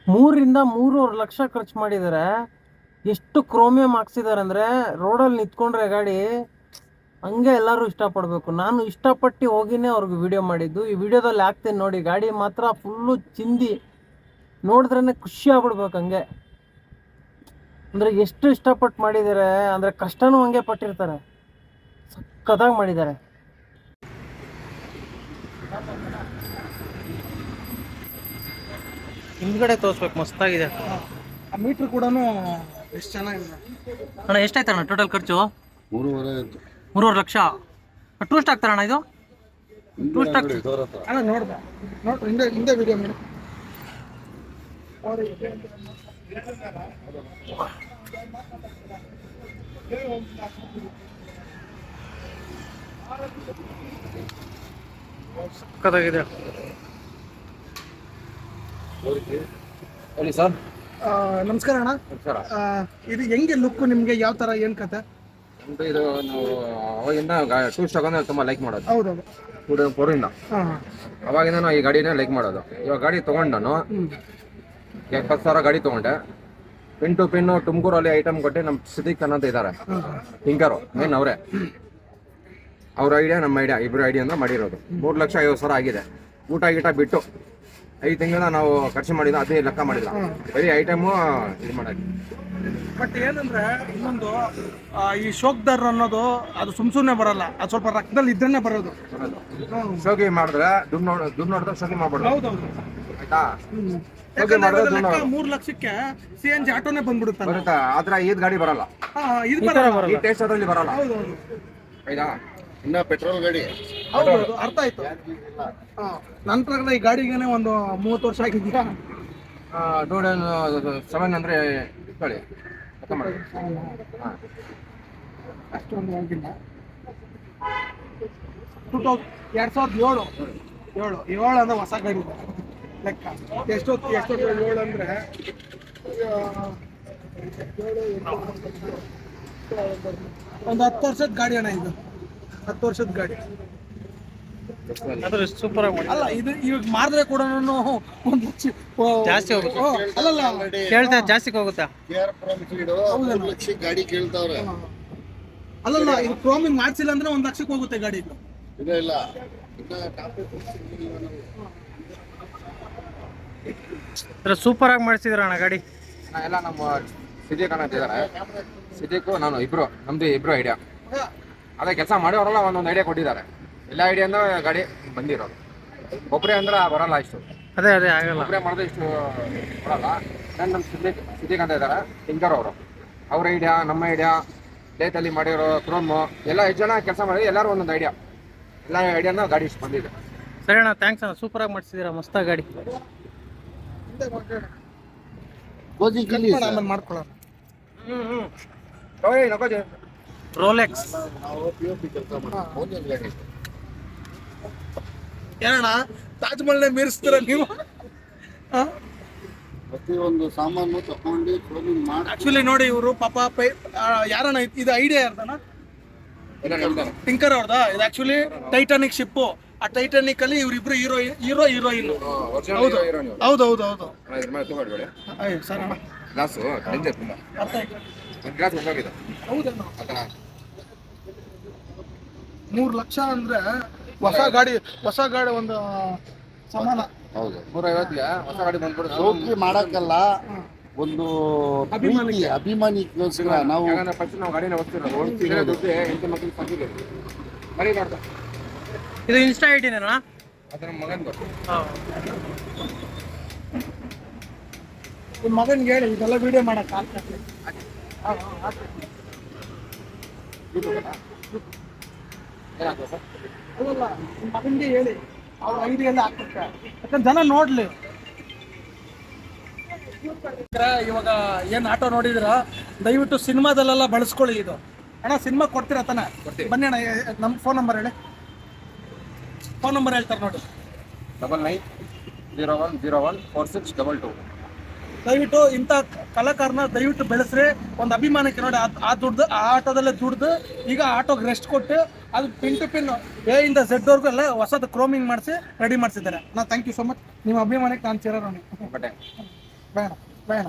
3-3.5 ಲಕ್ಷ ಖರ್ಚು ಮಾಡಿದ್ದಾರೆ. ಎಷ್ಟು ಕ್ರೋಮಿಯಂ ಹಾಕ್ಸಿದ್ದಾರೆ ಅಂದರೆ ರೋಡಲ್ಲಿ ನಿಂತ್ಕೊಂಡ್ರೆ ಗಾಡಿ ಹಂಗೆ ಎಲ್ಲರೂ ಇಷ್ಟಪಡಬೇಕು. ನಾನು ಇಷ್ಟಪಟ್ಟು ಹೋಗಿನೇ ಅವ್ರಿಗೆ ವಿಡಿಯೋ ಮಾಡಿದ್ದು. ಈ ವಿಡಿಯೋದಲ್ಲಿ ಹಾಕ್ತೀನಿ ನೋಡಿ. ಗಾಡಿ ಮಾತ್ರ ಫುಲ್ಲು ಚಿಂದಿ, ನೋಡಿದ್ರೇ ಖುಷಿ ಆಗ್ಬಿಡ್ಬೇಕು ಹಂಗೆ. ಅಂದರೆ ಎಷ್ಟು ಇಷ್ಟಪಟ್ಟು ಮಾಡಿದ್ದಾರೆ ಅಂದರೆ ಕಷ್ಟನೂ ಹಂಗೆ ಪಟ್ಟಿರ್ತಾರೆ, ಸಖತ್ತಾಗಿ ಮಾಡಿದ್ದಾರೆ. ಹಿಂದ್ಗಡೆ ತೋರಿಸ್ಬೇಕು, ಮಸ್ತಾಗಿದೆ. ಆ ಮೀಟ್ರ್ ಕೂಡ ಎಷ್ಟು ಚೆನ್ನಾಗಿದೆ ಅಣ್ಣ. ಎಷ್ಟಾಯ್ತಣ್ಣ ಟೋಟಲ್ ಖರ್ಚು? 3.5 ಲಕ್ಷ. ಟೂಸ್ಟ್ ಆಗ್ತಾರಣ್ಣ ಇದು? ಟೂಸ್ಟ್ ಅಣ್ಣ ನೋಡ್ದೆ ಹಿಂದೆ ವಿಡಿಯೋ ಮಾಡಿ. ಸಕ್ಕತ್ತಾಗಿದೆ. ಹೇಳಿ ಸರ್. ನಮಸ್ಕಾರ ಅಣ್ಣ. ಇದು ಹೆಂಗೆ ಲುಕ್ ನಿಮ್ಗೆ, ಯಾವ ತರ ಏನ್ ಕತೆ? ಇದು ನಾವು ಅವಾಗಿಂದ ಟೂರಿಸ್ಟ್ ತಗೊಂಡು ತುಂಬಾ ಲೈಕ್ ಮಾಡೋದು. ಹೌದೌದು. ಫೋರಿಂದ ಅವಾಗಿಂದ ನಾವು ಈ ಗಾಡಿನ ಲೈಕ್ ಮಾಡೋದು. ಇವಾಗ ಗಾಡಿ ತಗೊಂಡು ನಾನು 70,000 ಗಾಡಿ ತಗೊಂಡೆ. ಪಿನ್ ಟು ಪಿನ್ ತುಮಕೂರಲ್ಲಿ ಐಟಮ್ ಕೊಟ್ಟು ನಮ್ಮ ಸಿದ್ದಿಕ್ ಅನ್ನೋದು ಇದ್ದಾರೆ, ಟಿಂಕರು ಮೇನ್ ಅವರೇ. ಅವ್ರ ಐಡಿಯಾ ನಮ್ಮ ಐಡಿಯಾ ಇಬ್ಬರು ಐಡಿಯಾ ಅಂತ ಮಾಡಿರೋದು. 3,50,000 ಆಗಿದೆ. ಊಟ ಗೀಟ ಬಿಟ್ಟು 5 ತಿಂಗಳ ನಾವು ಖರ್ಚು ಮಾಡಿದ್ದು ಅದೇ ಲೆಕ್ಕ ಮಾಡಿಲ್ಲ, ಬರೀ ಐಟಮು ಇದು ಮಾಡೋದು. ಬಟ್ ಏನಂದ್ರೆ ಇನ್ನೊಂದು, ಈ ಶೋಕ್ದಾರ್ ಅನ್ನೋದು ಅದು ಸುಮ್ನೆ ಬರಲ್ಲ, ಅದು ಸ್ವಲ್ಪ ರಕ್ತದಲ್ಲಿ ಇದ್ರೇನೆ ಬರೋದು. ಶೋಕಿ ಮಾಡಿದ್ರೆ ದುಡ್ಡು ನೋಡಿದ್ರೆ ಶೋಕಿ ಮಾಡ್ಬಿಡೋದು. ಹೌದೌದು. ಆಯ್ತಾ? 3 ಲಕ್ಷಕ್ಕೆ CNG ಆಟೋನೇ ಬಂದ್ಬಿಡುತ್ತೆ. ಬರುತ್ತಾ? ಆದ್ರೆ ಈದ್ ಗಾಡಿ ಬರಲ್ಲ, ಇದು ಬರಲ್ಲ, ಈ ಟೇಸ್ಟ್ ಅದ್ರಲ್ಲಿ ಬರಲ್ಲ. ಹೌದೌದು. ಆಯ್ತಾ? ಇನ್ನ ಪೆಟ್ರೋಲ್ ಗಾಡಿ. ಹೌದೌದು, ಅರ್ಥ ಆಯ್ತು. ನನ್ನ ಪ್ರಕಾರ ಈ ಗಾಡಿಗೇನೆ ಒಂದು 30 ವರ್ಷ ಆಗಿದ್ಯಾ? 2007 ಅಂದ್ರೆ ಇಟ್ಕೊಳ್ಳಿ, ಲೆಕ್ಕ ಮಾಡಿ. ಅಷ್ಟೊಂದು ಆಗಿಲ್ಲ. 2007 ಅಂದ್ರೆ ಹೊಸ ಗಾಡಿ ಲೆಕ್ಕ. ಎಷ್ಟೊತ್ತು 7 ಅಂದ್ರೆ ಒಂದು 10 ವರ್ಷದ ಗಾಡಿ ಅಣ್ಣ. ಇದು 10 ವರ್ಷದ ಗಾಡಿ ಸೂಪರ್ ಆಗಿ. ಅಲ್ಲ, ಇದು ಇವಾಗ ಮಾರಿದ್ರೆ ಕೂಡ 1 ಲಕ್ಷ ಜಾಸ್ತಿ ಹೋಗುತ್ತೆ. ಅಲ್ಲಲ್ಲ, ಕೇಳ್ತಾ ಜಾಸ್ತಿ ಹೋಗುತ್ತಾ? ಗಾಡಿ ಕೇಳ್ತಾವ್ರೆ. ಅಲ್ಲಲ್ಲ, ಇದು ಕ್ರೋಮಿಂಗ್ ಮಾಡಿಸಿಲ್ಲ ಅಂದ್ರೆ 1 ಲಕ್ಷಕ್ಕೆ ಹೋಗುತ್ತೆ ಗಾಡಿ. ಇಲ್ಲ ಸೂಪರ್ ಆಗಿ ಮಾಡಿಸಿದ್ರ ಅಣ್ಣ ಗಾಡಿ. ಎಲ್ಲ ನಮ್ಮ ಸಿದ್ದಿಕ್ ಅನ್ನೋದಿದ್ದಾರೆ. ಸಿದ್ದಿಕ್ ನಾನು ನಮ್ದು ಇಬ್ರು ಐಡಿಯಾ. ಅದೇ ಕೆಲಸ ಮಾಡೋರೆಲ್ಲ ಒಂದೊಂದು ಐಡಿಯಾ ಕೊಟ್ಟಿದ್ದಾರೆ. ಎಲ್ಲ ಐಡಿಯಾಯಿಂದ ಗಾಡಿ ಬಂದಿರೋದು. ಒಬ್ಬರೇ ಅಂದ್ರೆ ಬರಲ್ಲ ಇಷ್ಟು. ಅದೇ ಆಗಲ್ಲ. ಒಬ್ಬರೇ ಮಾಡಿದ್ರೆ ಇಷ್ಟು ಬರಲ್ಲ. ನಾನು ನಮ್ಮ ಸಿದ್ದಿಕ್ ಅಂತ ಇದ್ದಾರೆ, ಟಿಂಕರ್ ಅವರು. ಅವ್ರ ಐಡಿಯಾ, ನಮ್ಮ ಐಡಿಯಾ, ಲೇತಲ್ಲಿ ಮಾಡಿರೋ ಕ್ರೋಮು ಎಲ್ಲ 8 ಜನ ಕೆಲಸ ಮಾಡಿ ಎಲ್ಲರೂ ಒಂದೊಂದು ಐಡಿಯಾ, ಎಲ್ಲ ಐಡಿಯಾನ ಗಾಡಿ ಇಷ್ಟು ಬಂದಿದೆ. ಸರಿ ಅಣ್ಣ, ಥ್ಯಾಂಕ್ಸ್ ಅಣ್ಣ. ಸೂಪರ್ ಆಗಿ ಮಾಡಿಸಿದ್ದೀರಾ, ಮಸ್ತಾಗಿ ಗಾಡಿ. ಮಾಡ್ಕೊಳ್ಳೋಣ. ರೋಲೆಕ್ಸ್ ಏನಣ್ಣ, ತಾಜ್ ಮಹಲ್ನೇ ಮೀರಿಸ್ತೀರ ನೀವು? ಪ್ರತಿಯೊಂದು ಸಾಮಾನು ತಗೊಂಡು ಕ್ಲೋನಿಂಗ್ ಮಾಡಿ. ಆಕ್ಚುಲಿ ನೋಡಿ, ಇವರು ಪಾಪ ಯಾರಣ್ಣ ಇದು ಐಡಿಯಾ ಯಾರ್ದಣ್ಣ? ಟಿಂಕರ್ ಅವ್ರದ. ಇದು ಆಕ್ಚುಲಿ ಟೈಟಾನಿಕ್ ಶಿಪ್ಪು. ಆ ಟೈಟಾನಿಕ್ ಅಲ್ಲಿ ಇವರಿಬ್ರು ಹೀರೋಯಿನ್. ಹೌದು. ಸರ್ ಗ್ಲಾಸು ಡೇಂಜರ್ ತುಂಬ. ಗ್ಲಾಸ್ ಹೊಸೋಗಿದೆ. ಹೌದಣ್ಣ. 3 ಲಕ್ಷ ಅಂದ್ರೆ ಹೊಸ ಗಾಡಿ ಒಂದು ಸಮಾನ. ಹೌದು, 350ಗೆ ಹೊಸ ಗಾಡಿ ಬಂದ್ಬಿಡುತ್ತೆ. ಸೋಕಿ ಮಾಡಕ್ಕಲ್ಲ, ಒಂದು ಅಭಿಮಾನಿಗೋಸ್ಕರ ನಾವು ಫಸ್ಟ್ ನಾವು ಗಾಡಿನ ಓದ್ತಿರೋ ದುಡ್ಡು ಹೆಂಡತಿ ಮಕ್ಕಳಿಗೆ ಬಂದಿದೆ. ಮರಿ ಮಾಡ್ತಾ ಇದು ಇನ್ಸ್ಟಾ ಐಡಿನ ಅದರ ಮಗನ್ದು. ನಿಮ್ಮ ಮಗನ್ಗೆ ಹೇಳಿ ಇದೆಲ್ಲ ವಿಡಿಯೋ ಮಾಡಕ್ ಆಗ್ತದೆ. ಅಲ್ಲ, ನಿಮ್ಮ ಮಗನ್ಗೆ ಹೇಳಿ, ಅವ್ರ ಐಡಿಯಾ ಎಲ್ಲ ಹಾಕ್ತಾರೆ, ಯಾಕಂದ್ರೆ ಜನ ನೋಡ್ಲಿ. ಇವಾಗ ಏನ್ ಆಟೋ ನೋಡಿದ್ರ, ದಯವಿಟ್ಟು ಸಿನಿಮಾದಲ್ಲೆಲ್ಲ ಬಳಸ್ಕೊಳ್ಳಿ. ಇದು ಅಣ್ಣ ಸಿನಿಮಾ ಕೊಡ್ತೀರಾ ತಾನೆ? ಬನ್ನಿ ಅಣ್ಣ, ನಮ್ಮ ಫೋನ್ ನಂಬರ್ ಹೇಳಿ. ಫೋನ್ ನಂಬರ್ ಹೇಳ್ತಾರೆ ನೋಡಿ, 9901014622. ದಯವಿಟ್ಟು ಇಂಥ ಕಲಾಕಾರನ ದಯವಿಟ್ಟು ಬೆಳೆಸ್ರಿ. ಒಂದು ಅಭಿಮಾನಕ್ಕೆ ನೋಡಿ, ಆ ದುಡ್ದು ಆ ಆಟೋದಲ್ಲೇ ದುಡ್ದು ಈಗ ಆಟೋಗೆ ರೆಸ್ಟ್ ಕೊಟ್ಟು ಅದು ಪಿನ್ ಟು ಪಿನ್ A ಇಂದ Z ವರ್ಗೂ ಎಲ್ಲ ಹೊಸದು ಕ್ರೋಮಿಂಗ್ ಮಾಡಿಸಿ ರೆಡಿ ಮಾಡಿಸಿದ್ದಾರೆ. Thank you so much. ನಿಮ್ಮ ಅಭಿಮಾನಕ್ಕೆ ನಾನು ಚಿರಋಣಿ. ಬೇಡ ಬೇಡ